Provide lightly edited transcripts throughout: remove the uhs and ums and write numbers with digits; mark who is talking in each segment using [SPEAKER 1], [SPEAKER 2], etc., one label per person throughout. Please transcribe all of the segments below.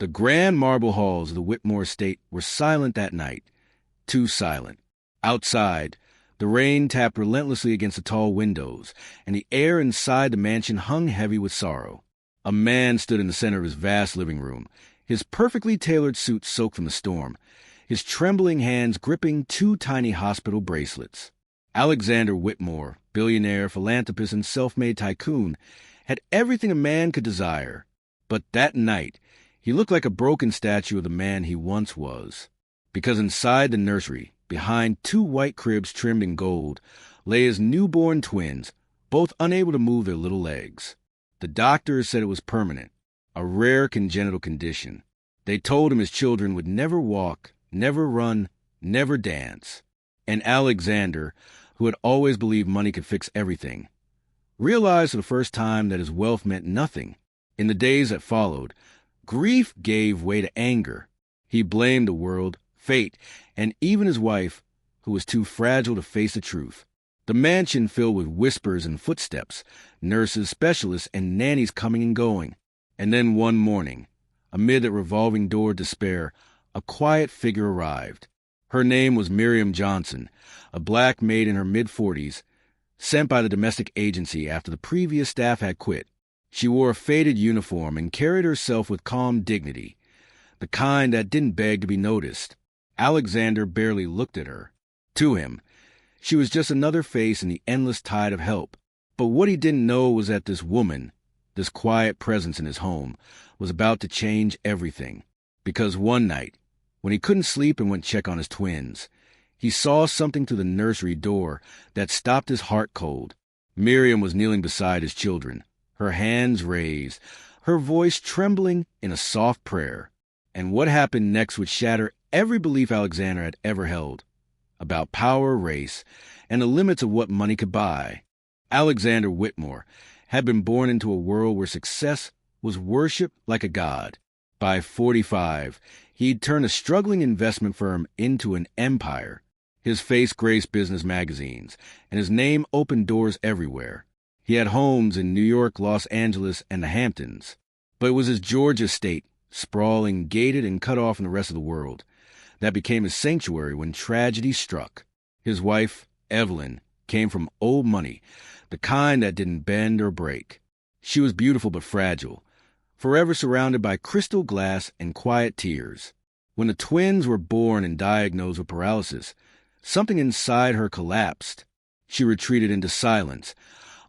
[SPEAKER 1] The grand marble halls of the Whitmore estate were silent that night. Too silent. Outside, the rain tapped relentlessly against the tall windows, and the air inside the mansion hung heavy with sorrow. A man stood in the center of his vast living room, his perfectly tailored suit soaked from the storm, his trembling hands gripping two tiny hospital bracelets. Alexander Whitmore, billionaire, philanthropist, and self-made tycoon, had everything a man could desire. But that night, he looked like a broken statue of the man he once was. Because inside the nursery, behind two white cribs trimmed in gold, lay his newborn twins, both unable to move their little legs. The doctors said it was permanent, a rare congenital condition. They told him his children would never walk, never run, never dance. And Alexander, who had always believed money could fix everything, realized for the first time that his wealth meant nothing. In the days that followed, grief gave way to anger. He blamed the world, fate, and even his wife, who was too fragile to face the truth. The mansion filled with whispers and footsteps, nurses, specialists, and nannies coming and going. And then one morning, amid that revolving door of despair, a quiet figure arrived. Her name was Miriam Johnson, a black maid in her mid-40s, sent by the domestic agency after the previous staff had quit. She wore a faded uniform and carried herself with calm dignity, the kind that didn't beg to be noticed. Alexander barely looked at her. To him, she was just another face in the endless tide of help. But what he didn't know was that this woman, this quiet presence in his home, was about to change everything. Because one night, when he couldn't sleep and went check on his twins, he saw something through the nursery door that stopped his heart cold. Miriam was kneeling beside his children, her hands raised, her voice trembling in a soft prayer. And what happened next would shatter every belief Alexander had ever held about power, race, and the limits of what money could buy. Alexander Whitmore had been born into a world where success was worshipped like a god. By 45, he'd turned a struggling investment firm into an empire. His face graced business magazines, and his name opened doors everywhere. He had homes in New York, Los Angeles, and the Hamptons. But it was his Georgia estate, sprawling, gated, and cut off from the rest of the world, that became his sanctuary when tragedy struck. His wife, Evelyn, came from old money, the kind that didn't bend or break. She was beautiful but fragile, forever surrounded by crystal glass and quiet tears. When the twins were born and diagnosed with paralysis, something inside her collapsed. She retreated into silence,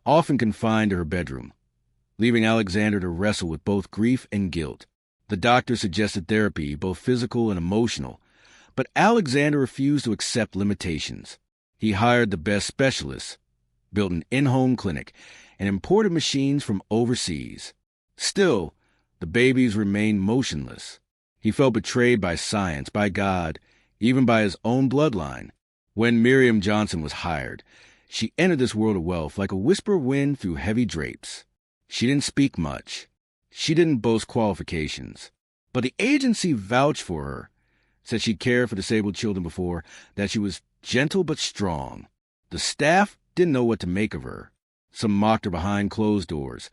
[SPEAKER 1] often confined to her bedroom, leaving Alexander to wrestle with both grief and guilt. The doctor suggested therapy, both physical and emotional, but Alexander refused to accept limitations. He hired the best specialists, built an in-home clinic, and imported machines from overseas. Still, the babies remained motionless. He felt betrayed by science, by God, even by his own bloodline. When Miriam Johnson was hired, she entered this world of wealth like a whisper of wind through heavy drapes. She didn't speak much. She didn't boast qualifications. But the agency vouched for her, said she'd cared for disabled children before, that she was gentle but strong. The staff didn't know what to make of her. Some mocked her behind closed doors,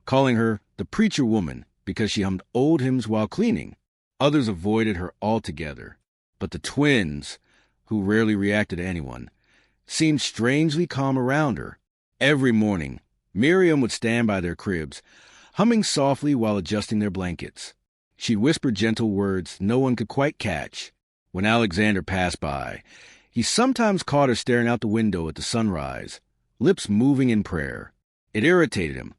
[SPEAKER 1] calling her the preacher woman because she hummed old hymns while cleaning. Others avoided her altogether. But the twins, who rarely reacted to anyone, seemed strangely calm around her. Every morning, Miriam would stand by their cribs, humming softly while adjusting their blankets. She'd whisper gentle words no one could quite catch. When Alexander passed by, he sometimes caught her staring out the window at the sunrise, lips moving in prayer. It irritated him.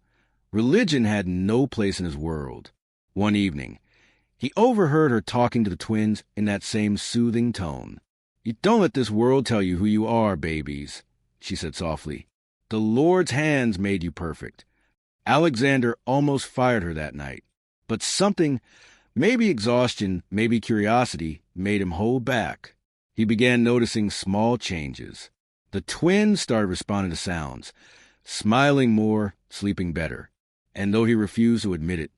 [SPEAKER 1] Religion had no place in his world. One evening, he overheard her talking to the twins in that same soothing tone. "You don't let this world tell you who you are, babies," she said softly. "The Lord's hands made you perfect." Alexander almost fired her that night, but something, maybe exhaustion, maybe curiosity, made him hold back. He began noticing small changes. The twins started responding to sounds, smiling more, sleeping better. And though he refused to admit it,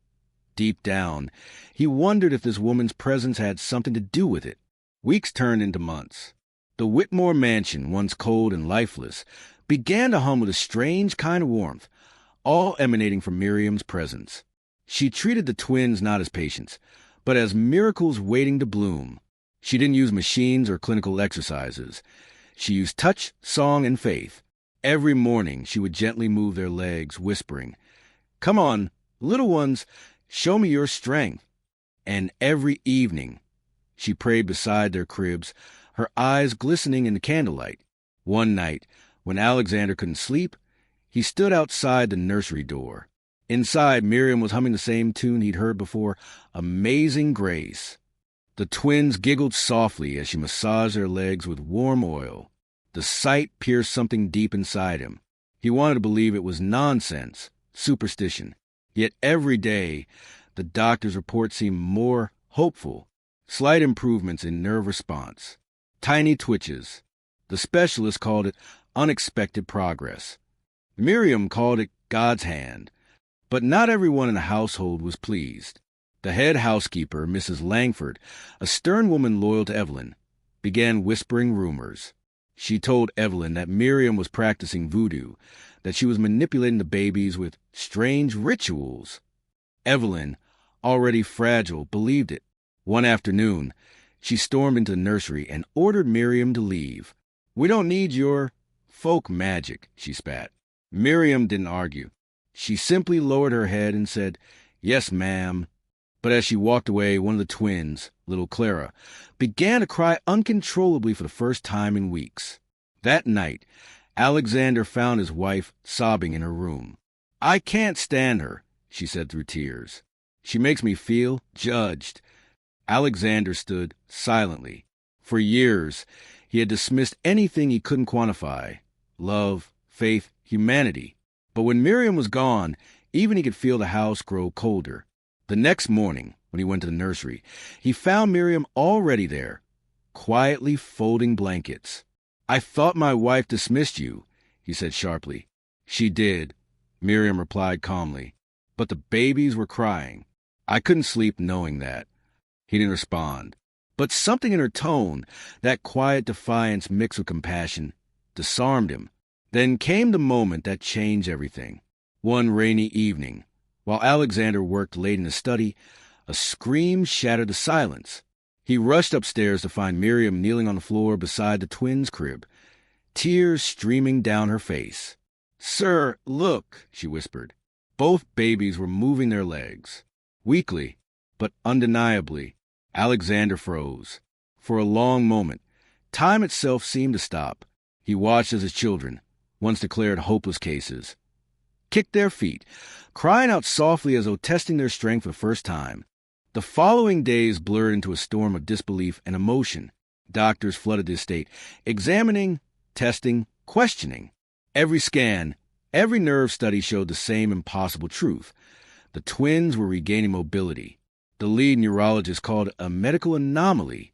[SPEAKER 1] deep down, he wondered if this woman's presence had something to do with it. Weeks turned into months. The Whitmore mansion, once cold and lifeless, began to hum with a strange kind of warmth, all emanating from Miriam's presence. She treated the twins not as patients, but as miracles waiting to bloom. She didn't use machines or clinical exercises. She used touch, song, and faith. Every morning she would gently move their legs, whispering, "Come on, little ones, show me your strength." And every evening she prayed beside their cribs, her eyes glistening in the candlelight. One night, when Alexander couldn't sleep, he stood outside the nursery door. Inside, Miriam was humming the same tune he'd heard before, Amazing Grace. The twins giggled softly as she massaged their legs with warm oil. The sight pierced something deep inside him. He wanted to believe it was nonsense, superstition. Yet every day, the doctor's report seemed more hopeful. Slight improvements in nerve response. Tiny twitches. The specialist called it unexpected progress. Miriam called it God's hand. But not everyone in the household was pleased. The head housekeeper, Mrs. Langford, a stern woman loyal to Evelyn, began whispering rumors. She told Evelyn that Miriam was practicing voodoo, that she was manipulating the babies with strange rituals. Evelyn, already fragile, believed it. One afternoon, she stormed into the nursery and ordered Miriam to leave. "We don't need your folk magic," she spat. Miriam didn't argue. She simply lowered her head and said, "Yes, ma'am." But as she walked away, one of the twins, little Clara, began to cry uncontrollably for the first time in weeks. That night, Alexander found his wife sobbing in her room. "I can't stand her," she said through tears. "She makes me feel judged." Alexander stood silently. For years, he had dismissed anything he couldn't quantify: love, faith, humanity. But when Miriam was gone, even he could feel the house grow colder. The next morning, when he went to the nursery, he found Miriam already there, quietly folding blankets. "I thought my wife dismissed you," he said sharply. "She did," Miriam replied calmly. "But the babies were crying. I couldn't sleep knowing that." He didn't respond. But something in her tone, that quiet defiance mixed with compassion, disarmed him. Then came the moment that changed everything. One rainy evening, while Alexander worked late in the study, a scream shattered the silence. He rushed upstairs to find Miriam kneeling on the floor beside the twins' crib, tears streaming down her face. "Sir, look," she whispered. Both babies were moving their legs. Weakly, but undeniably, Alexander froze. For a long moment, time itself seemed to stop. He watched as his children, once declared hopeless cases, kicked their feet, crying out softly as though testing their strength for the first time. The following days blurred into a storm of disbelief and emotion. Doctors flooded the estate, examining, testing, questioning. Every scan, every nerve study showed the same impossible truth. The twins were regaining mobility. The lead neurologist called it a medical anomaly.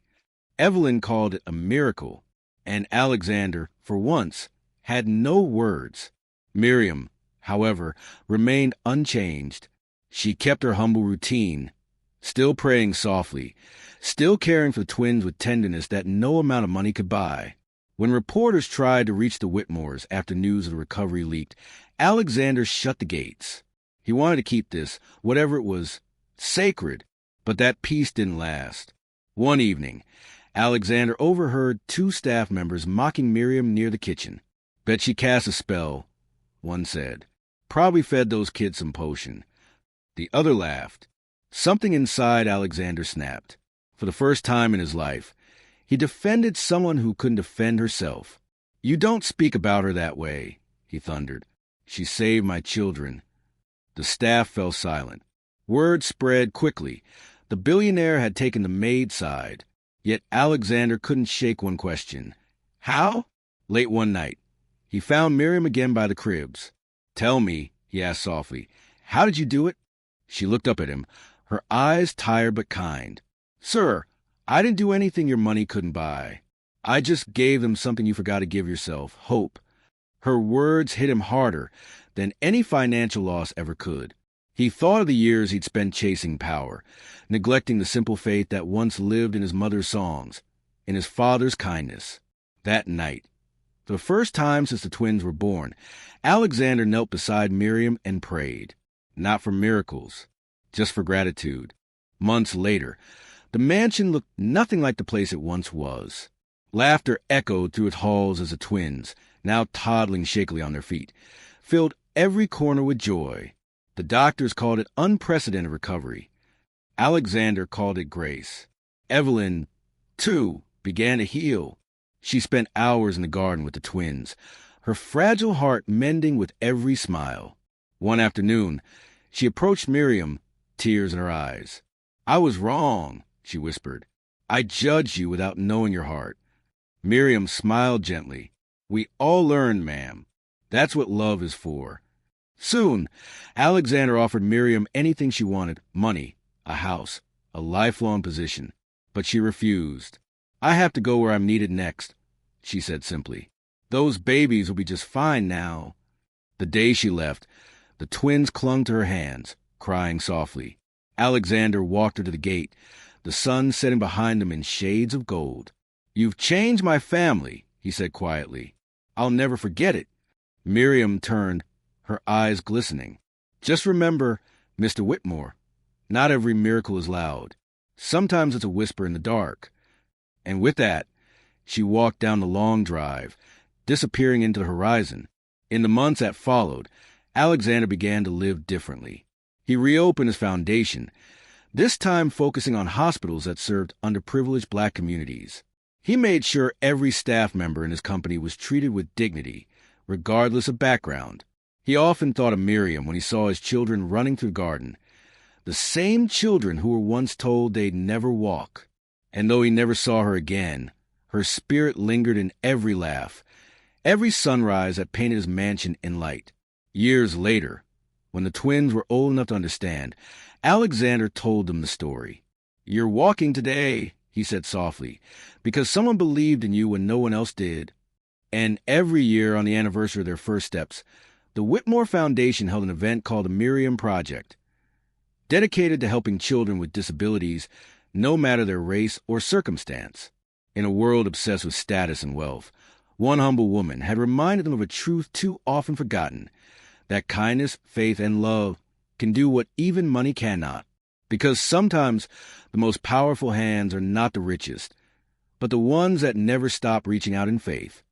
[SPEAKER 1] Evelyn called it a miracle. And Alexander, for once, had no words. Miriam, however, remained unchanged. She kept her humble routine, still praying softly, still caring for the twins with tenderness that no amount of money could buy. When reporters tried to reach the Whitmores after news of the recovery leaked, Alexander shut the gates. He wanted to keep this, whatever it was, sacred, but that peace didn't last. One evening, Alexander overheard two staff members mocking Miriam near the kitchen. "Bet she cast a spell," one said. "Probably fed those kids some potion." The other laughed. Something inside Alexander snapped. For the first time in his life, he defended someone who couldn't defend herself. "You don't speak about her that way," he thundered. "She saved my children." The staff fell silent. Word spread quickly. The billionaire had taken the maid's side. Yet Alexander couldn't shake one question. How? Late one night, he found Miriam again by the cribs. "Tell me," he asked softly, "how did you do it?" She looked up at him, her eyes tired but kind. "Sir, I didn't do anything your money couldn't buy. I just gave them something you forgot to give yourself, hope." Her words hit him harder than any financial loss ever could. He thought of the years he'd spent chasing power, neglecting the simple faith that once lived in his mother's songs, in his father's kindness. That night, for the first time since the twins were born, Alexander knelt beside Miriam and prayed, not for miracles, just for gratitude. Months later, the mansion looked nothing like the place it once was. Laughter echoed through its halls as the twins, now toddling shakily on their feet, filled every corner with joy. The doctors called it unprecedented recovery. Alexander called it grace. Evelyn, too, began to heal. She spent hours in the garden with the twins, her fragile heart mending with every smile. One afternoon, she approached Miriam, tears in her eyes. "I was wrong," she whispered. "I judged you without knowing your heart." Miriam smiled gently. "We all learn, ma'am. That's what love is for." Soon, Alexander offered Miriam anything she wanted: money, a house, a lifelong position. But she refused. "I have to go where I'm needed next," she said simply. "Those babies will be just fine now." The day she left, the twins clung to her hands, crying softly. Alexander walked her to the gate, the sun setting behind them in shades of gold. "You've changed my family," he said quietly. "I'll never forget it." Miriam turned, her eyes glistening. "Just remember, Mr. Whitmore, not every miracle is loud. Sometimes it's a whisper in the dark." And with that, she walked down the long drive, disappearing into the horizon. In the months that followed, Alexander began to live differently. He reopened his foundation, this time focusing on hospitals that served underprivileged Black communities. He made sure every staff member in his company was treated with dignity, regardless of background. He often thought of Miriam when he saw his children running through the garden, the same children who were once told they'd never walk. And though he never saw her again, her spirit lingered in every laugh, every sunrise that painted his mansion in light. Years later, when the twins were old enough to understand, Alexander told them the story. "You're walking today," he said softly, "because someone believed in you when no one else did." And every year on the anniversary of their first steps, the Whitmore Foundation held an event called the Miriam Project, dedicated to helping children with disabilities, no matter their race or circumstance. In a world obsessed with status and wealth, one humble woman had reminded them of a truth too often forgotten, that kindness, faith, and love can do what even money cannot. Because sometimes the most powerful hands are not the richest, but the ones that never stop reaching out in faith.